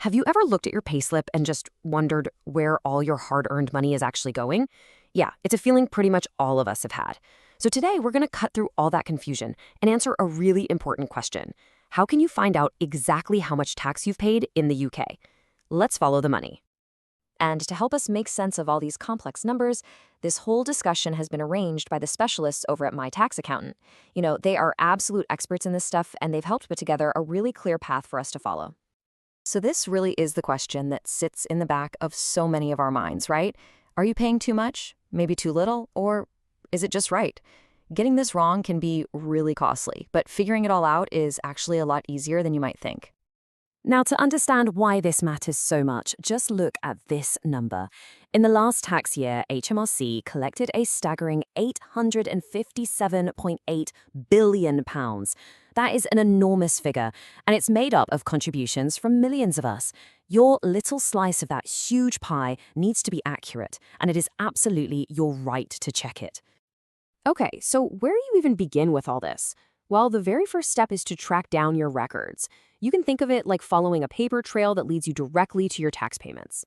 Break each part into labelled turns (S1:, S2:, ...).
S1: Have you ever looked at your payslip and just wondered where all your hard-earned money is actually going? Yeah, it's a feeling pretty much all of us have had. So today we're going to cut through all that confusion and answer a really important question. How can you find out exactly how much tax you've paid in the UK? Let's follow the money. And to help us make sense of all these complex numbers, this whole discussion has been arranged by the specialists over at My Tax Accountant. They are absolute experts in this stuff, and they've helped put together a really clear path for us to follow. So this really is the question that sits in the back of so many of our minds, right? Are you paying too much, maybe too little, or is it just right? Getting this wrong can be really costly, but figuring it all out is actually a lot easier than you might think. Now, to understand why this matters so much, just look at this number. In the last tax year, HMRC collected a staggering £857.8 billion. That is an enormous figure, and it's made up of contributions from millions of us. Your little slice of that huge pie needs to be accurate, and it is absolutely your right to check it. Okay, so where do you even begin with all this? Well, the very first step is to track down your records. You can think of it like following a paper trail that leads you directly to your tax payments.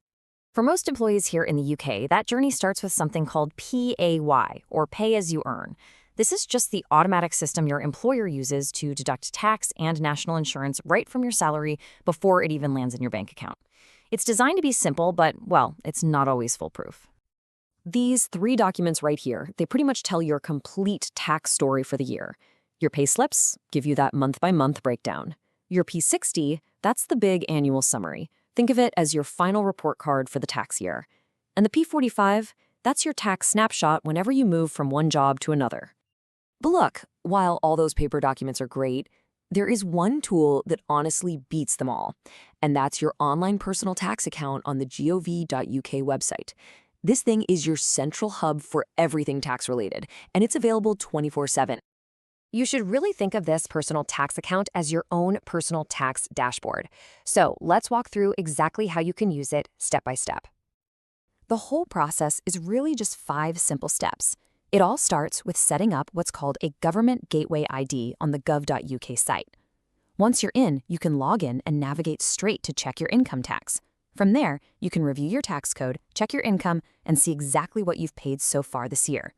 S1: For most employees here in the UK, that journey starts with something called PAYE, or Pay As You Earn. This is just the automatic system your employer uses to deduct tax and national insurance right from your salary before it even lands in your bank account. It's designed to be simple, but, well, it's not always foolproof. These three documents right here, they pretty much tell your complete tax story for the year. Your payslips give you that month-by-month breakdown. Your P60, that's the big annual summary. Think of it as your final report card for the tax year. And the P45, that's your tax snapshot whenever you move from one job to another. But look, while all those paper documents are great, there is one tool that honestly beats them all, and that's your online personal tax account on the gov.uk website. This thing is your central hub for everything tax-related, and it's available 24/7. You should really think of this personal tax account as your own personal tax dashboard. So let's walk through exactly how you can use it step by step. The whole process is really just 5 simple steps. It all starts with setting up what's called a Government Gateway ID on the gov.uk site. Once you're in, you can log in and navigate straight to check your income tax. From there, you can review your tax code, check your income, and see exactly what you've paid so far this year.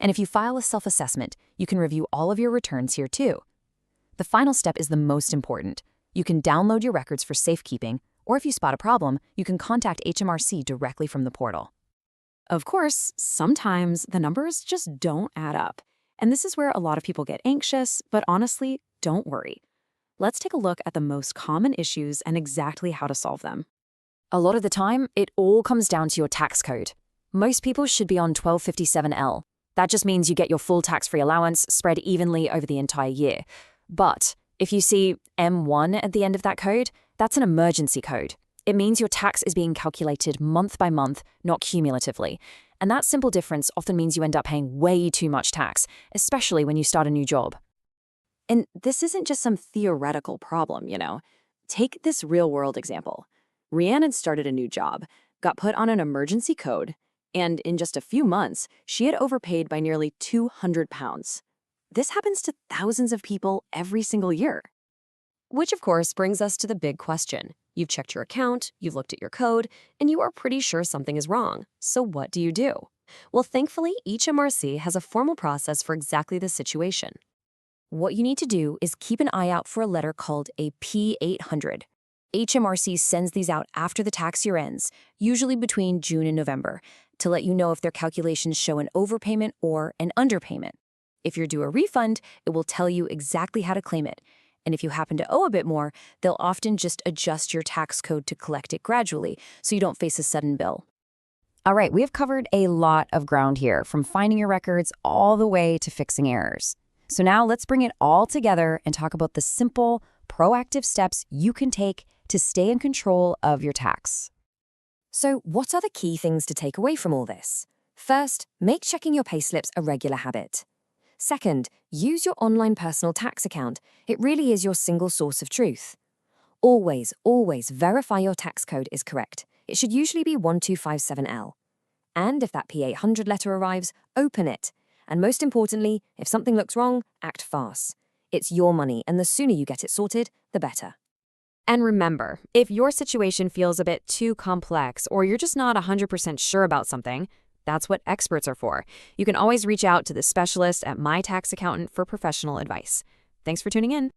S1: And if you file a self-assessment, you can review all of your returns here too. The final step is the most important. You can download your records for safekeeping, or if you spot a problem, you can contact HMRC directly from the portal. Of course, sometimes the numbers just don't add up. And this is where a lot of people get anxious, but honestly, don't worry. Let's take a look at the most common issues and exactly how to solve them. A lot of the time, it all comes down to your tax code. Most people should be on 1257L. That just means you get your full tax-free allowance spread evenly over the entire year. But if you see M1 at the end of that code, that's an emergency code. It means your tax is being calculated month by month, not cumulatively. And that simple difference often means you end up paying way too much tax, especially when you start a new job. And this isn't just some theoretical problem, Take this real-world example. Rhiannon started a new job, got put on an emergency code, and in just a few months, she had overpaid by nearly £200. This happens to thousands of people every single year. Which, of course, brings us to the big question. You've checked your account, you've looked at your code, and you are pretty sure something is wrong. So what do you do? Well, thankfully, HMRC has a formal process for exactly this situation. What you need to do is keep an eye out for a letter called a P800. HMRC sends these out after the tax year ends, usually between June and November, to let you know if their calculations show an overpayment or an underpayment. If you're due a refund, it will tell you exactly how to claim it. And if you happen to owe a bit more, they'll often just adjust your tax code to collect it gradually, so you don't face a sudden bill. All right, we have covered a lot of ground here, from finding your records all the way to fixing errors. So now let's bring it all together and talk about the simple, proactive steps you can take to stay in control of your tax. So what are the key things to take away from all this? First, make checking your payslips a regular habit. Second, use your online personal tax account. It really is your single source of truth. Always, always verify your tax code is correct. It should usually be 1257L. And if that P800 letter arrives, open it. And most importantly, if something looks wrong, act fast. It's your money, and the sooner you get it sorted, the better. And remember, if your situation feels a bit too complex or you're just not 100% sure about something, that's what experts are for. You can always reach out to the specialist at My Tax Accountant for professional advice. Thanks for tuning in.